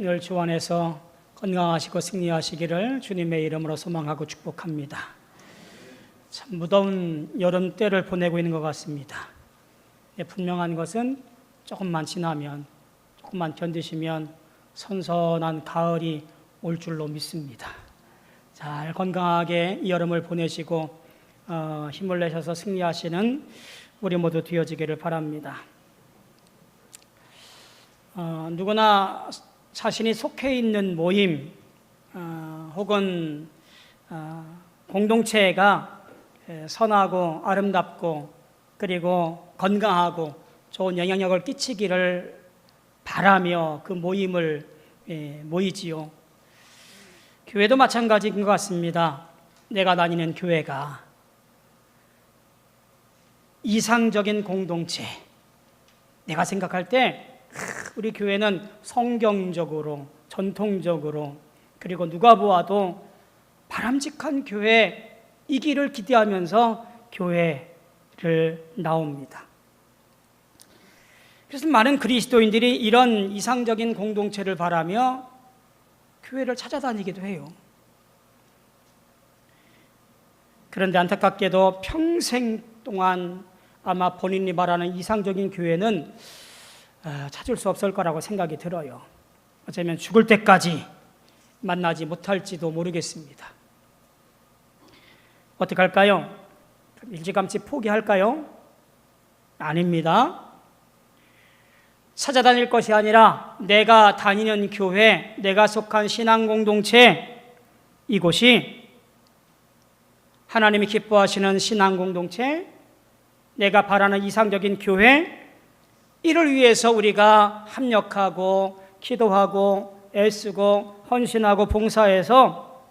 늘 주 안에서 건강하시고 승리하시기를 주님의 이름으로 소망하고 축복합니다. 참 무더운 여름 때를 보내고 있는 것 같습니다. 분명한 것은 조금만 지나면, 조금만 견디시면 선선한 가을이 올 줄로 믿습니다. 잘 건강하게 이 여름을 보내시고 힘을 내셔서 승리하시는 우리 모두 되어지기를 바랍니다. 누구나 자신이 속해 있는 모임 혹은 공동체가 선하고 아름답고 그리고 건강하고 좋은 영향력을 끼치기를 바라며 그 모임을 모이지요. 교회도 마찬가지인 것 같습니다. 내가 다니는 교회가 이상적인 공동체, 내가 생각할 때 우리 교회는 성경적으로, 전통적으로, 그리고 누가 보아도 바람직한 교회이기를 기대하면서 교회를 나옵니다. 그래서 많은 그리스도인들이 이런 이상적인 공동체를 바라며 교회를 찾아다니기도 해요. 그런데 안타깝게도 평생 동안 아마 본인이 말하는 이상적인 교회는 찾을 수 없을 거라고 생각이 들어요. 어쩌면 죽을 때까지 만나지 못할지도 모르겠습니다. 어떻게 할까요? 일찌감치 포기할까요? 아닙니다. 찾아다닐 것이 아니라 내가 다니는 교회, 내가 속한 신앙 공동체, 이곳이 하나님이 기뻐하시는 신앙 공동체, 내가 바라는 이상적인 교회, 이를 위해서 우리가 합력하고 기도하고 애쓰고 헌신하고 봉사해서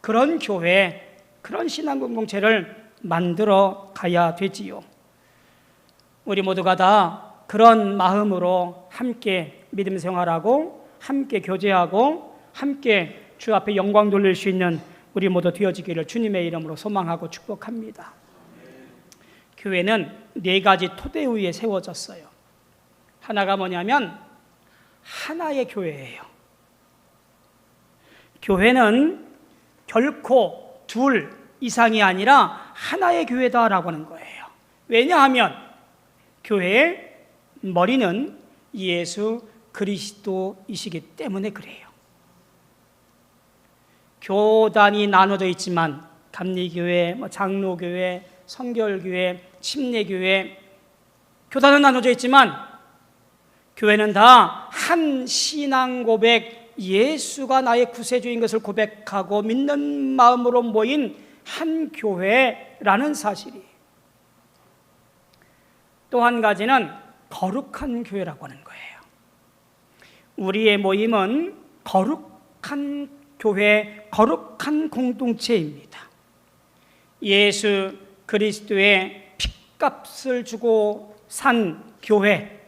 그런 교회, 그런 신앙 공동체를 만들어 가야 되지요. 우리 모두가 다 그런 마음으로 함께 믿음 생활하고 함께 교제하고 함께 주 앞에 영광 돌릴 수 있는 우리 모두 되어지기를 주님의 이름으로 소망하고 축복합니다. 교회는 4가지 토대 위에 세워졌어요. 하나가 뭐냐면 하나의 교회예요. 교회는 결코 둘 이상이 아니라 하나의 교회다라고 하는 거예요. 왜냐하면 교회의 머리는 예수 그리스도이시기 때문에 그래요. 교단이 나눠져 있지만 감리교회, 장로교회, 성결교회, 침례교회, 교단은 나눠져 있지만 교회는 다 한 신앙 고백, 예수가 나의 구세주인 것을 고백하고 믿는 마음으로 모인 한 교회라는 사실이. 또 한 가지는 거룩한 교회라고 하는 거예요. 우리의 모임은 거룩한 교회, 거룩한 공동체입니다. 예수 그리스도의 핏값을 주고 산 교회,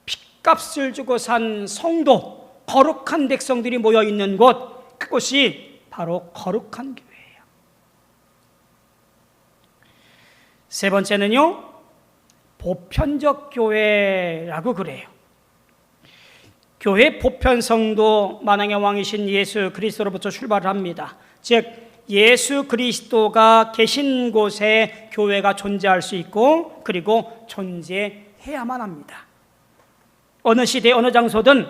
핏값을 주고 산 성도, 거룩한 백성들이 모여 있는 곳, 그것이 바로 거룩한 교회예요. 세 번째는요, 보편적 교회라고 그래요. 교회 보편성도 만왕의 왕이신 예수 그리스도로부터 출발을 합니다. 즉 예수 그리스도가 계신 곳에 교회가 존재할 수 있고 그리고 존재해야만 합니다. 어느 시대 어느 장소든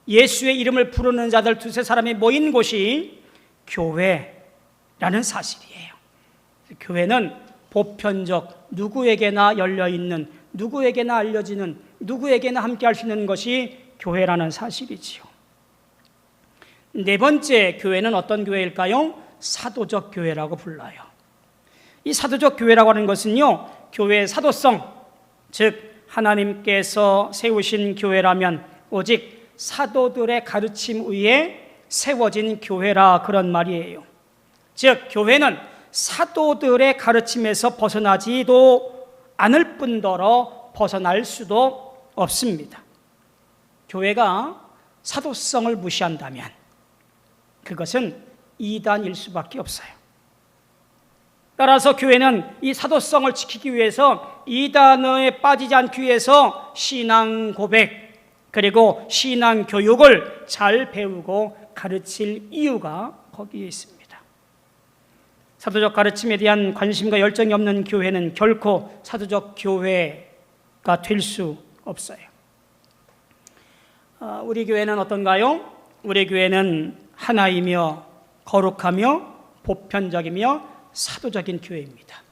예수의 이름을 부르는 자들 2-3사람이 모인 곳이 교회라는 사실이에요. 교회는 보편적, 누구에게나 열려있는, 누구에게나 알려지는, 누구에게나 함께 할 수 있는 것이 교회라는 사실이지요. 4번째 교회는 어떤 교회일까요? 사도적 교회라고 불러요. 이 사도적 교회라고 하는 것은요, 교회의 사도성, 즉 하나님께서 세우신 교회라면 오직 사도들의 가르침 위에 세워진 교회라 그런 말이에요. 즉 교회는 사도들의 가르침에서 벗어나지도 않을 뿐더러 벗어날 수도 없습니다. 교회가 사도성을 무시한다면 그것은 이단일 수밖에 없어요. 따라서 교회는 이 사도성을 지키기 위해서 이단에 빠지지 않기 위해서 신앙 고백, 그리고 신앙 교육을 잘 배우고 가르칠 이유가 거기에 있습니다. 사도적 가르침에 대한 관심과 열정이 없는 교회는 결코 사도적 교회가 될 수 없어요. 우리 교회는 어떤가요? 우리 교회는 하나이며 거룩하며 보편적이며 사도적인 교회입니다.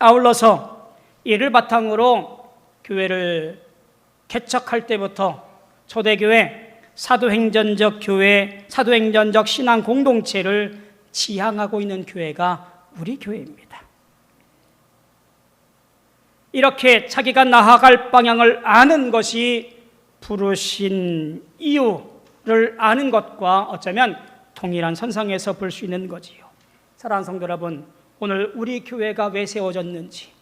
아울러서 이를 바탕으로 교회를 개척할 때부터 초대교회, 사도행전적 교회, 사도행전적 신앙 공동체를 지향하고 있는 교회가 우리 교회입니다. 이렇게 자기가 나아갈 방향을 아는 것이 부르신 이유를 아는 것과 어쩌면 동일한 선상에서 볼 수 있는 거지요. 사랑하는 성도 여러분, 오늘 우리 교회가 왜 세워졌는지,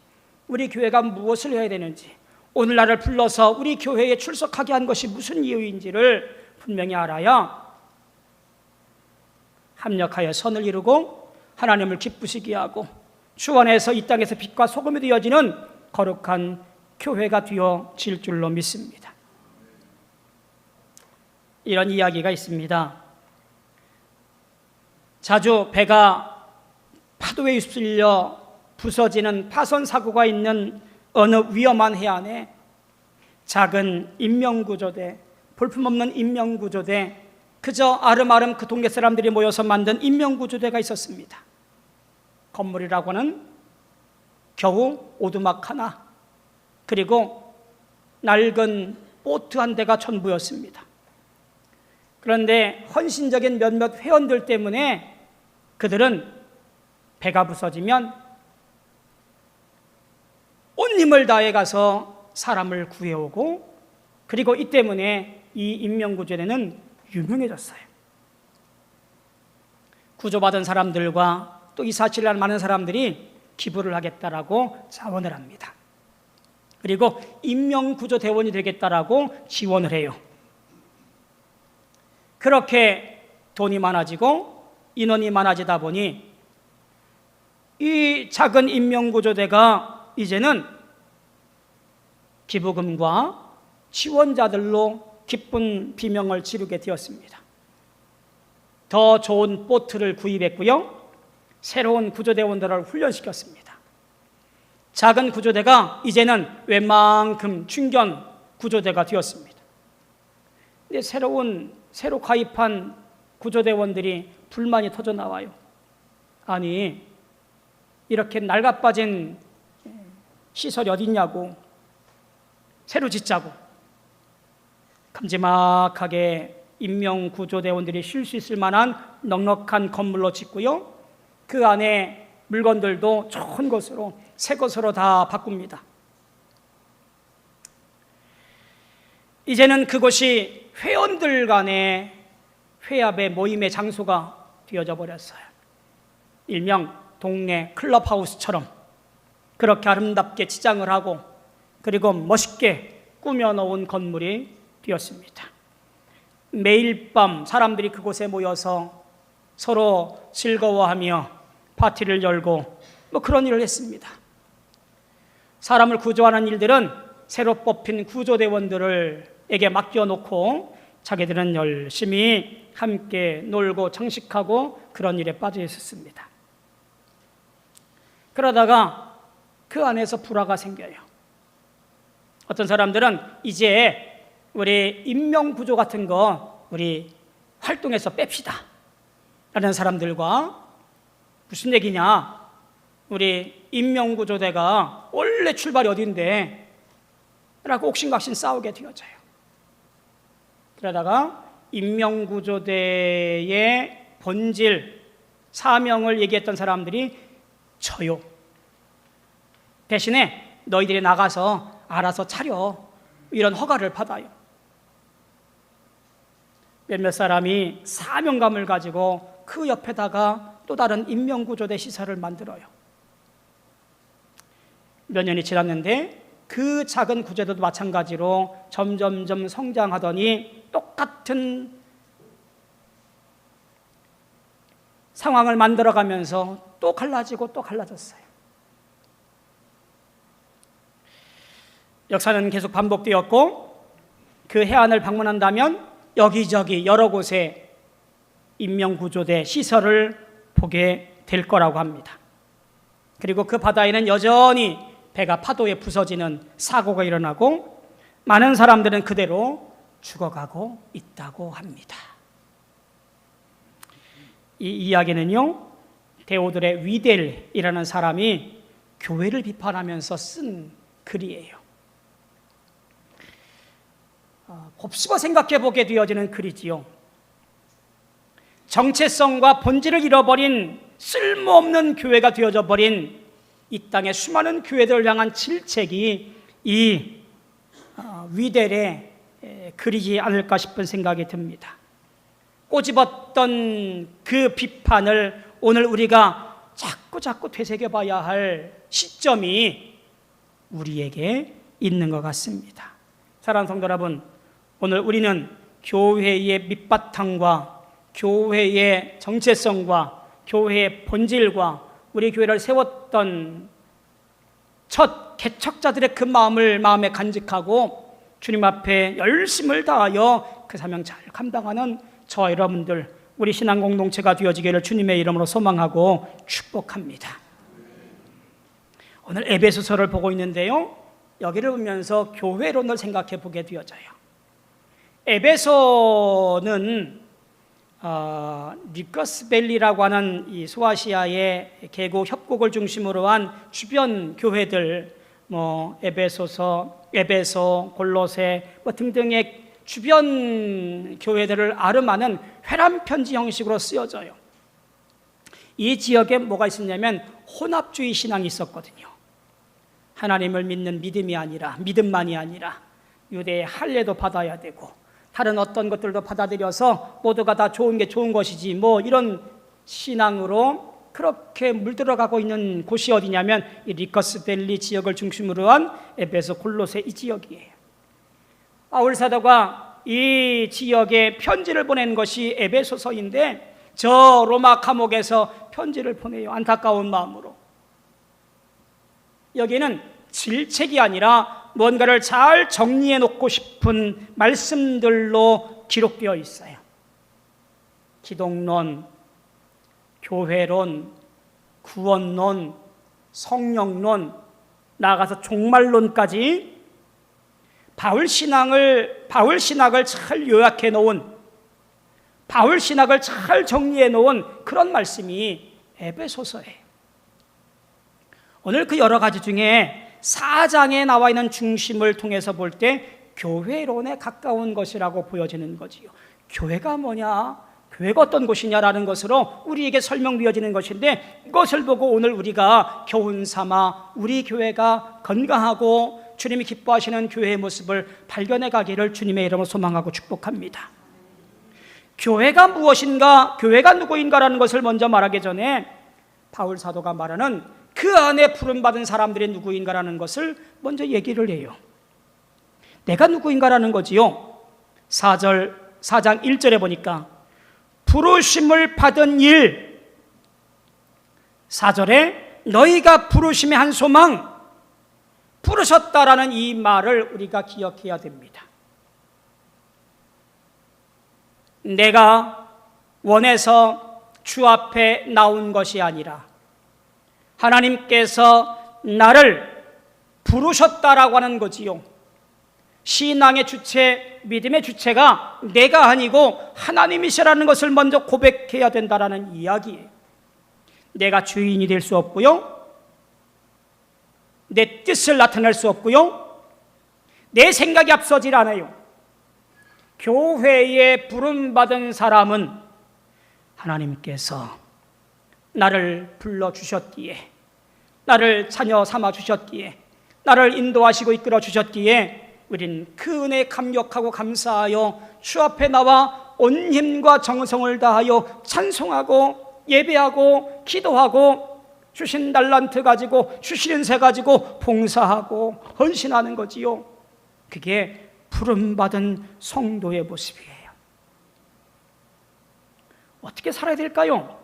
우리 교회가 무엇을 해야 되는지, 오늘 나를 불러서 우리 교회에 출석하게 한 것이 무슨 이유인지를 분명히 알아야 합력하여 선을 이루고 하나님을 기쁘시게 하고 주 안에서 이 땅에서 빛과 소금이 되어지는 거룩한 교회가 되어질 줄로 믿습니다. 이런 이야기가 있습니다. 자주 배가 파도에 휩쓸려 부서지는 파손 사고가 있는 어느 위험한 해안에 작은 인명구조대, 볼품없는 인명구조대, 그저 아름아름 그 동네 사람들이 모여서 만든 인명구조대가 있었습니다. 건물이라고는 겨우 오두막 하나, 그리고 낡은 보트 한 대가 전부였습니다. 그런데 헌신적인 몇몇 회원들 때문에 그들은 배가 부서지면 온 힘을 다해 가서 사람을 구해오고, 그리고 이 때문에 이 인명구조대는 유명해졌어요. 구조받은 사람들과 또 이 사실을 아는 많은 사람들이 기부를 하겠다라고 자원을 합니다. 그리고 인명구조대원이 되겠다라고 지원을 해요. 그렇게 돈이 많아지고 인원이 많아지다 보니 이 작은 인명구조대가 이제는 기부금과 지원자들로 기쁜 비명을 지르게 되었습니다. 더 좋은 보트를 구입했고요, 새로운 구조대원들을 훈련시켰습니다. 작은 구조대가 이제는 웬만큼 중견 구조대가 되었습니다. 근데 새로 가입한 구조대원들이 불만이 터져 나와요. 아니, 이렇게 낡아빠진 시설이 어딨냐고, 새로 짓자고. 큼지막하게 인명구조대원들이 쉴 수 있을 만한 넉넉한 건물로 짓고요, 그 안에 물건들도 좋은 것으로, 새 것으로 다 바꿉니다. 이제는 그곳이 회원들 간의 회합의 모임의 장소가 되어져 버렸어요. 일명 동네 클럽하우스처럼 그렇게 아름답게 치장을 하고 그리고 멋있게 꾸며놓은 건물이 되었습니다. 매일 밤 사람들이 그곳에 모여서 서로 즐거워하며 파티를 열고 그런 일을 했습니다. 사람을 구조하는 일들은 새로 뽑힌 구조대원들에게 맡겨놓고 자기들은 열심히 함께 놀고 장식하고 그런 일에 빠져 있었습니다. 그러다가 그 안에서 불화가 생겨요. 어떤 사람들은 이제 우리 인명구조 같은 거 우리 활동에서 뺍시다 라는 사람들과, 무슨 얘기냐, 우리 인명구조대가 원래 출발이 어딘데 라고 옥신각신 싸우게 되어져요. 그러다가 인명구조대의 본질, 사명을 얘기했던 사람들이 저요, 대신에 너희들이 나가서 알아서 차려, 이런 허가를 받아요. 몇몇 사람이 사명감을 가지고 그 옆에다가 또 다른 인명구조대 시설을 만들어요. 몇 년이 지났는데 그 작은 구조대도 마찬가지로 점점점 성장하더니 똑같은 상황을 만들어가면서 또 갈라지고 또 갈라졌어요. 역사는 계속 반복되었고 그 해안을 방문한다면 여기저기 여러 곳에 인명구조대 시설을 보게 될 거라고 합니다. 그리고 그 바다에는 여전히 배가 파도에 부서지는 사고가 일어나고 많은 사람들은 그대로 죽어가고 있다고 합니다. 이 이야기는요, 데오드레 위델이라는 사람이 교회를 비판하면서 쓴 글이에요. 곱씹어 생각해 보게 되어지는 글이지요. 정체성과 본질을 잃어버린 쓸모없는 교회가 되어져 버린 이 땅의 수많은 교회들을 향한 질책이 이 위델의 글이지 않을까 싶은 생각이 듭니다. 꼬집었던 그 비판을 오늘 우리가 자꾸 되새겨봐야 할 시점이 우리에게 있는 것 같습니다. 사랑하는 성도 여러분, 오늘 우리는 교회의 밑바탕과 교회의 정체성과 교회의 본질과 우리 교회를 세웠던 첫 개척자들의 그 마음을 마음에 간직하고 주님 앞에 열심을 다하여 그 사명 잘 감당하는 저와 여러분들, 우리 신앙 공동체가 되어지기를 주님의 이름으로 소망하고 축복합니다. 오늘 에베소서를 보고 있는데요, 여기를 보면서 교회론을 생각해 보게 되어져요. 에베소는 니커스밸리라고 하는 이 소아시아의 계곡 협곡을 중심으로 한 주변 교회들, 에베소, 골로새 등등의 주변 교회들을 아름하는 회람 편지 형식으로 쓰여져요. 이 지역에 뭐가 있었냐면 혼합주의 신앙이 있었거든요. 하나님을 믿는 믿음만이 아니라 유대의 할례도 받아야 되고 다른 어떤 것들도 받아들여서 모두가 다 좋은 게 좋은 것이지 이런 신앙으로 그렇게 물들어가고 있는 곳이 어디냐면 이 리커스밸리 지역을 중심으로 한 에베소, 골로새 이 지역이에요. 바울 사도가 이 지역에 편지를 보낸 것이 에베소서인데 저 로마 감옥에서 편지를 보내요. 안타까운 마음으로. 여기는 질책이 아니라 뭔가를 잘 정리해 놓고 싶은 말씀들로 기록되어 있어요. 기독론, 교회론, 구원론, 성령론, 나아가서 종말론까지 바울 신학을 잘 요약해 놓은, 바울 신학을 잘 정리해 놓은 그런 말씀이 에베소서예요. 오늘 그 여러 가지 중에 4장에 나와 있는 중심을 통해서 볼 때 교회론에 가까운 것이라고 보여지는 거지요. 교회가 뭐냐? 교회가 어떤 곳이냐라는 것으로 우리에게 설명되어지는 것인데, 이것을 보고 오늘 우리가 교훈 삼아 우리 교회가 건강하고 주님이 기뻐하시는 교회의 모습을 발견해 가기를 주님의 이름으로 소망하고 축복합니다. 교회가 무엇인가, 교회가 누구인가라는 것을 먼저 말하기 전에 바울 사도가 말하는 그 안에 부름받은 사람들이 누구인가라는 것을 먼저 얘기를 해요. 내가 누구인가라는 거지요. 4장 1절에 보니까 부르심을 받은 일, 4절에 너희가 부르심의 한 소망, 부르셨다라는 이 말을 우리가 기억해야 됩니다. 내가 원해서 주 앞에 나온 것이 아니라 하나님께서 나를 부르셨다라고 하는 거지요. 신앙의 주체, 믿음의 주체가 내가 아니고 하나님이시라는 것을 먼저 고백해야 된다라는 이야기예요. 내가 주인이 될 수 없고요, 내 뜻을 나타낼 수 없고요, 내 생각이 앞서질 않아요. 교회에 부름받은 사람은 하나님께서 나를 불러주셨기에, 나를 자녀 삼아주셨기에, 나를 인도하시고 이끌어 주셨기에 우린 그 은혜에 감격하고 감사하여 주 앞에 나와 온 힘과 정성을 다하여 찬송하고 예배하고 기도하고 주신 달란트 가지고 주신 새 가지고 봉사하고 헌신하는 거지요. 그게 부름받은 성도의 모습이에요. 어떻게 살아야 될까요?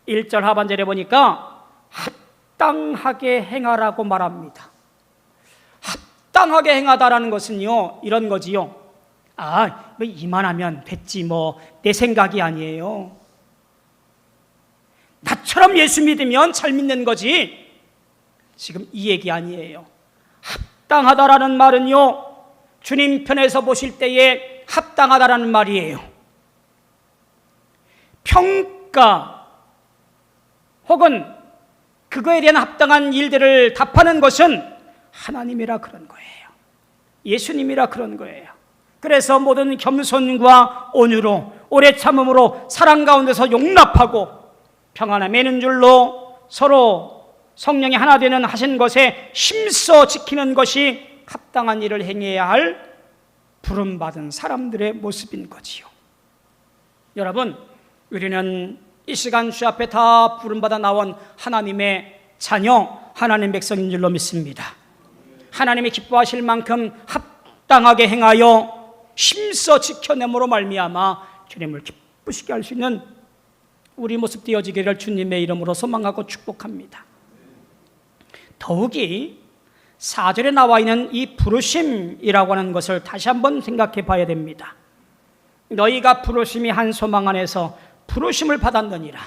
1절 하반절에 보니까 합당하게 행하라고 말합니다. 합당하게 행하다라는 것은요, 이런 거지요. 뭐 이만하면 됐지, 내 생각이 아니에요. 나처럼 예수 믿으면 잘 믿는 거지. 지금 이 얘기 아니에요. 합당하다라는 말은요, 주님 편에서 보실 때에 합당하다라는 말이에요. 평가 혹은 그거에 대한 합당한 일들을 답하는 것은 하나님이라 그런 거예요. 예수님이라 그런 거예요. 그래서 모든 겸손과 온유로 오래 참음으로 사랑 가운데서 용납하고 평안에 매는 줄로 서로 성령이 하나 되는 하신 것에 힘써 지키는 것이 합당한 일을 행해야 할 부름받은 사람들의 모습인 거지요. 여러분, 우리는 이 시간 주 앞에 다 부름받아 나온 하나님의 자녀, 하나님 백성인 줄로 믿습니다. 하나님이 기뻐하실 만큼 합당하게 행하여 힘써 지켜냄으로 말미암아 주님을 기쁘시게 할 수 있는 우리 모습 되어지기를 주님의 이름으로 소망하고 축복합니다. 더욱이 4절에 나와 있는 이 부르심이라고 하는 것을 다시 한번 생각해 봐야 됩니다. 너희가 부르심이 한 소망 안에서 부르심을 받았느니라.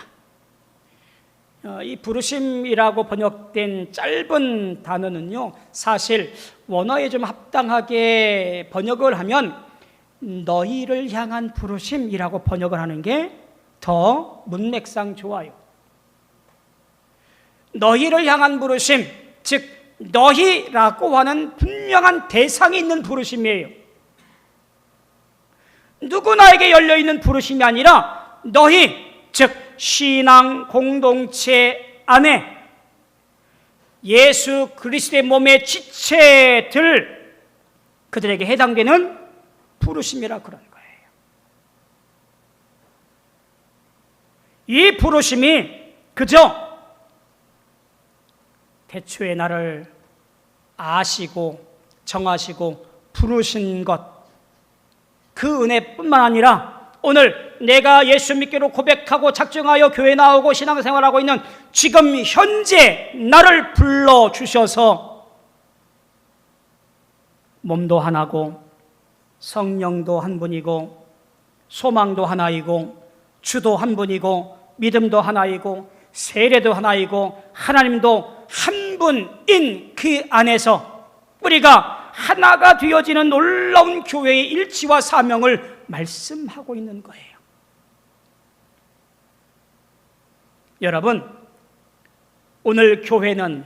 이 부르심이라고 번역된 짧은 단어는요, 사실 원어에 좀 합당하게 번역을 하면 너희를 향한 부르심이라고 번역을 하는 게 더 문맥상 좋아요. 너희를 향한 부르심, 즉 너희라고 하는 분명한 대상이 있는 부르심이에요. 누구나에게 열려있는 부르심이 아니라 너희, 즉 신앙 공동체 안에 예수 그리스도의 몸의 지체들, 그들에게 해당되는 부르심이라 그런 거예요. 이 부르심이 그저 태초에 나를 아시고 정하시고 부르신 것, 그 은혜뿐만 아니라 오늘 내가 예수 믿기로 고백하고 작정하여 교회 나오고 신앙생활하고 있는 지금 현재 나를 불러주셔서 몸도 하나고 성령도 한 분이고 소망도 하나이고 주도 한 분이고 믿음도 하나이고 세례도 하나이고 하나님도 한 분인 그 안에서 우리가 하나가 되어지는 놀라운 교회의 일치와 사명을 말씀하고 있는 거예요. 여러분, 오늘 교회는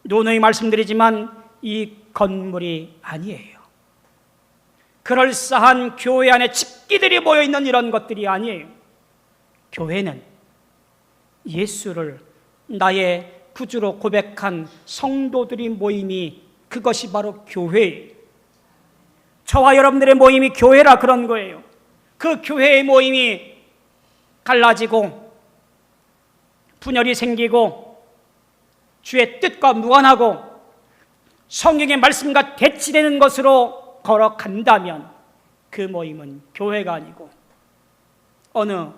누누이 말씀드리지만 이 건물이 아니에요. 그럴싸한 교회 안에 집기들이 모여있는 이런 것들이 아니에요. 교회는 예수를 나의 구주로 고백한 성도들이 모임이, 그것이 바로 교회예요. 저와 여러분들의 모임이 교회라 그런 거예요. 그 교회의 모임이 갈라지고 분열이 생기고 주의 뜻과 무관하고 성경의 말씀과 대치되는 것으로 걸어간다면 그 모임은 교회가 아니고 어느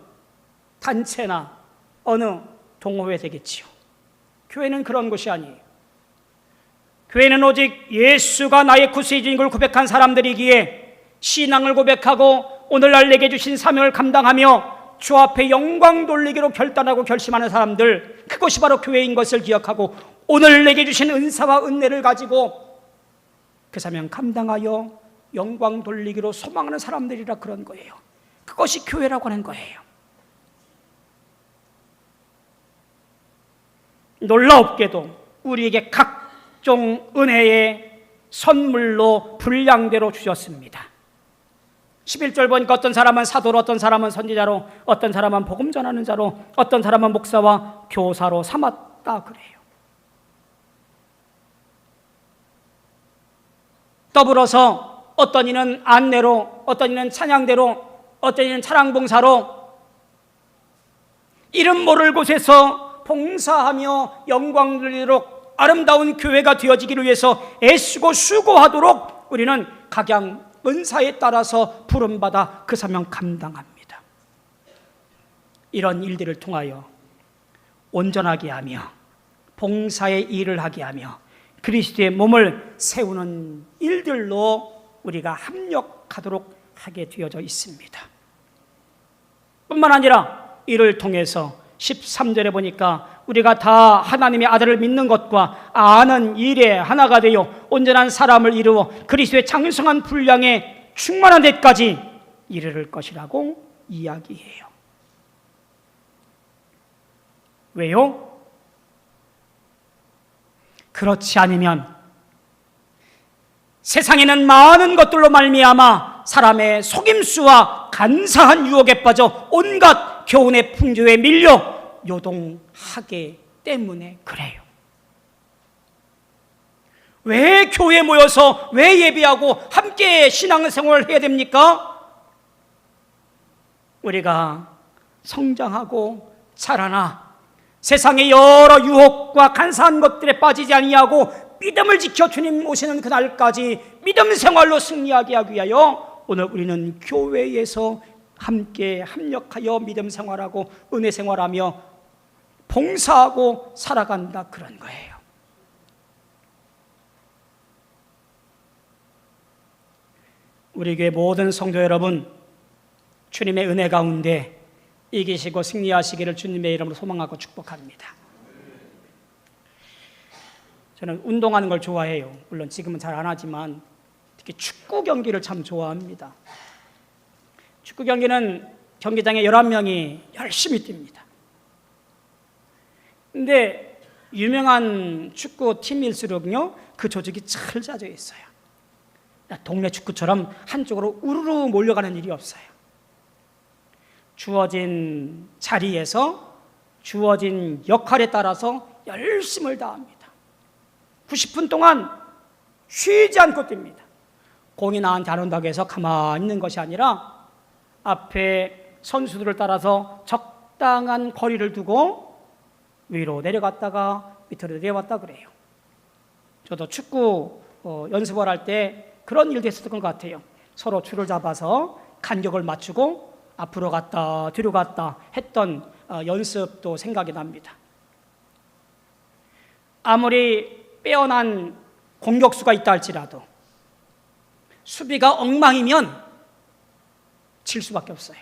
단체나 어느 동호회 되겠지요. 교회는 그런 것이 아니에요. 교회는 오직 예수가 나의 구세주인 걸 고백한 사람들이기에 신앙을 고백하고 오늘날 내게 주신 사명을 감당하며 주 앞에 영광 돌리기로 결단하고 결심하는 사람들, 그것이 바로 교회인 것을 기억하고 오늘 내게 주신 은사와 은혜를 가지고 그 사명 감당하여 영광 돌리기로 소망하는 사람들이라 그런 거예요. 그것이 교회라고 하는 거예요. 놀라웁게도 우리에게 각종 은혜의 선물로 분량대로 주셨습니다. 11절 보니까 어떤 사람은 사도로, 어떤 사람은 선지자로, 어떤 사람은 복음 전하는 자로, 어떤 사람은 목사와 교사로 삼았다 그래요. 더불어서 어떤 이는 안내로, 어떤 이는 찬양대로, 어떤 이는 찬양봉사로 이름 모를 곳에서 봉사하며 영광 돌리도록 아름다운 교회가 되어지기를 위해서 애쓰고 수고하도록 우리는 각양 은사에 따라서 부름받아 그 사명 감당합니다. 이런 일들을 통하여 온전하게 하며 봉사의 일을 하게 하며 그리스도의 몸을 세우는 일들로 우리가 합력하도록 하게 되어져 있습니다. 뿐만 아니라 이를 통해서 13절에 보니까 우리가 다 하나님의 아들을 믿는 것과 아는 일에 하나가 되어 온전한 사람을 이루어 그리스도의 장성한 분량에 충만한 데까지 이르를 것이라고 이야기해요. 왜요? 그렇지 않으면 세상에는 많은 것들로 말미암아 사람의 속임수와 간사한 유혹에 빠져 온갖 교훈의 풍조에 밀려 요동하기 때문에 그래요. 왜 교회에 모여서 왜 예배하고 함께 신앙생활을 해야 됩니까? 우리가 성장하고 자라나 세상의 여러 유혹과 간사한 것들에 빠지지 아니하고 믿음을 지켜 주님 오시는 그날까지 믿음 생활로 승리하게 하기 위하여 오늘 우리는 교회에서 함께 합력하여 믿음 생활하고 은혜 생활하며 봉사하고 살아간다, 그런 거예요. 우리 교회 모든 성도 여러분, 주님의 은혜 가운데 이기시고 승리하시기를 주님의 이름으로 소망하고 축복합니다. 저는 운동하는 걸 좋아해요. 물론 지금은 잘 안 하지만 특히 축구 경기를 참 좋아합니다. 축구 경기는 경기장에 11명이 열심히 뜁니다. 근데 유명한 축구팀일수록요, 그 조직이 잘 짜져 있어요. 동네 축구처럼 한쪽으로 우르르 몰려가는 일이 없어요. 주어진 자리에서 주어진 역할에 따라서 열심을 다합니다. 90분 동안 쉬지 않고 뜁니다. 공이 나한테 안 온다고 해서 가만히 있는 것이 아니라 앞에 선수들을 따라서 적당한 거리를 두고 위로 내려갔다가 밑으로 내려왔다 그래요. 저도 축구 연습을 할 때 그런 일도 했었던 것 같아요. 서로 줄을 잡아서 간격을 맞추고 앞으로 갔다 뒤로 갔다 했던 연습도 생각이 납니다. 아무리 빼어난 공격수가 있다 할지라도 수비가 엉망이면 질 수밖에 없어요.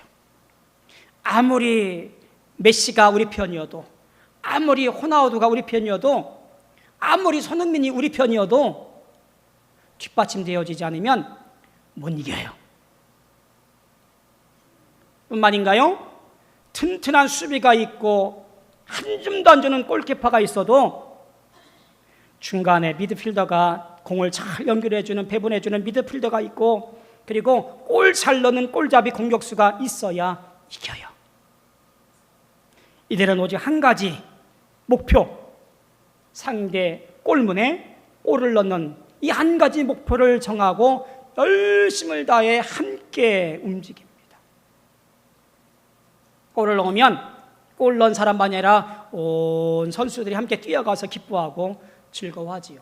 아무리 메시가 우리 편이어도, 아무리 호나우두가 우리 편이어도, 아무리 손흥민이 우리 편이어도 뒷받침되어지지 않으면 못 이겨요. 뿐만인가요? 튼튼한 수비가 있고 한 줌도 안 주는 골키퍼가 있어도 중간에 미드필더가 공을 잘 연결해주는, 배분해주는 미드필더가 있고, 그리고 골 잘 넣는 골잡이 공격수가 있어야 이겨요. 이들은 오직 한 가지 목표, 상대 골문에 골을 넣는 이 한 가지 목표를 정하고 열심을 다해 함께 움직입니다. 골을 넣으면 골 넣은 사람만이 아니라 온 선수들이 함께 뛰어가서 기뻐하고 즐거워하지요.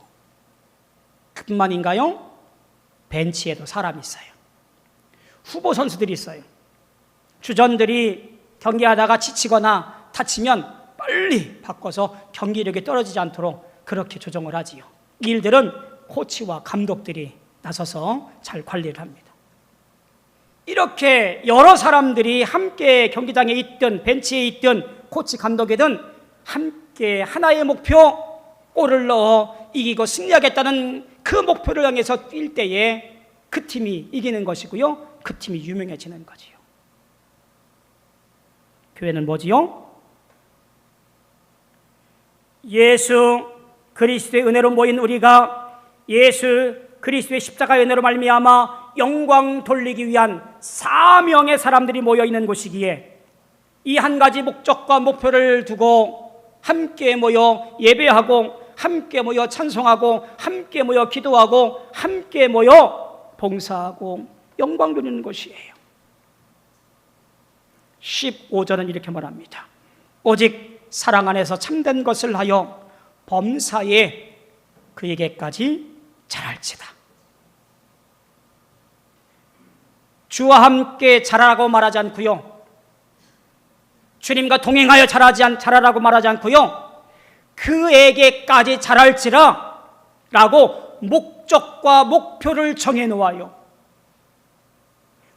그뿐만인가요? 벤치에도 사람이 있어요. 후보 선수들이 있어요. 주전들이 경기하다가 지치거나 다치면 빨리 바꿔서 경기력이 떨어지지 않도록 그렇게 조정을 하지요. 이 일들은 코치와 감독들이 나서서 잘 관리를 합니다. 이렇게 여러 사람들이 함께 경기장에 있든 벤치에 있든 코치 감독이든 함께 하나의 목표, 골을 넣어 이기고 승리하겠다는 그 목표를 향해서 뛸 때에 그 팀이 이기는 것이고요, 그 팀이 유명해지는 거지요. 교회는 뭐지요? 예수 그리스도의 은혜로 모인 우리가 예수 그리스도의 십자가의 은혜로 말미암아 영광 돌리기 위한 사명의 사람들이 모여 있는 곳이기에 이 한 가지 목적과 목표를 두고 함께 모여 예배하고, 함께 모여 찬송하고, 함께 모여 기도하고, 함께 모여 봉사하고 영광 돌리는 것이에요. 15절은 이렇게 말합니다. 오직 사랑 안에서 참된 것을 하여 범사에 그에게까지 자랄지다. 주와 함께 자라라고 말하지 않고요, 주님과 동행하여 자라라고 말하지 않고요, 그에게까지 자랄지라 라고 목적과 목표를 정해놓아요.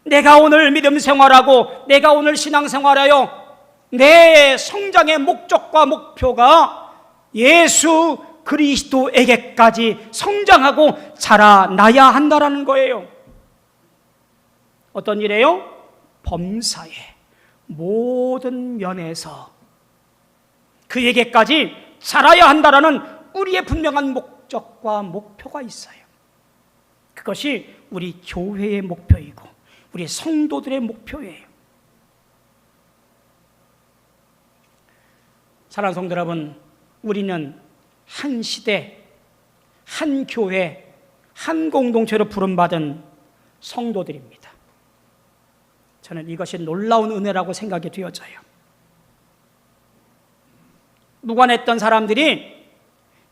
내가 오늘 믿음 생활하고 내가 오늘 신앙 생활하여 내 성장의 목적과 목표가 예수 그리스도에게까지 성장하고 자라나야 한다라는 거예요. 어떤 일이에요? 범사의 모든 면에서 그에게까지 자라야 한다라는 우리의 분명한 목적과 목표가 있어요. 그것이 우리 교회의 목표이고 우리 성도들의 목표예요. 사랑하는 성도 여러분, 우리는 한 시대, 한 교회, 한 공동체로 부름받은 성도들입니다. 저는 이것이 놀라운 은혜라고 생각이 되어져요. 무관했던 사람들이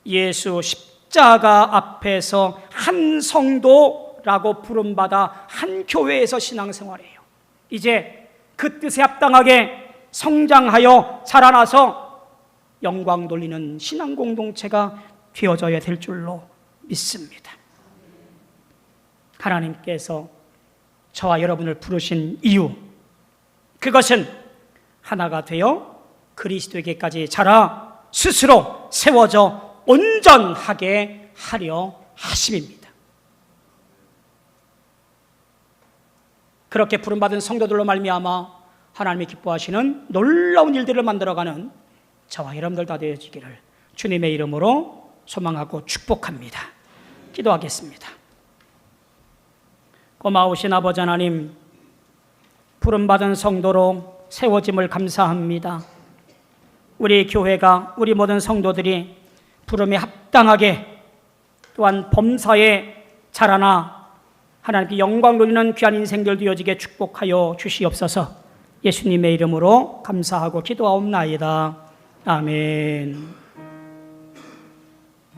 예수 십자가 앞에서 한 성도라고 부름받아 한 교회에서 신앙생활해요. 이제 그 뜻에 합당하게 성장하여 자라나서 영광 돌리는 신앙 공동체가 되어져야 될 줄로 믿습니다. 하나님께서 저와 여러분을 부르신 이유, 그것은 하나가 되어 그리스도에게까지 자라 스스로 세워져 온전하게 하려 하심입니다. 그렇게 부름받은 성도들로 말미암아 하나님이 기뻐하시는 놀라운 일들을 만들어가는 저와 여러분들 다 되어지기를 주님의 이름으로 소망하고 축복합니다. 기도하겠습니다. 고마우신 아버지 하나님, 부름받은 성도로 세워짐을 감사합니다. 우리 교회가, 우리 모든 성도들이 부름에 합당하게 또한 범사에 자라나 하나님께 영광 돌리는 귀한 인생들 되어지게 축복하여 주시옵소서. 예수님의 이름으로 감사하고 기도하옵나이다. 아멘.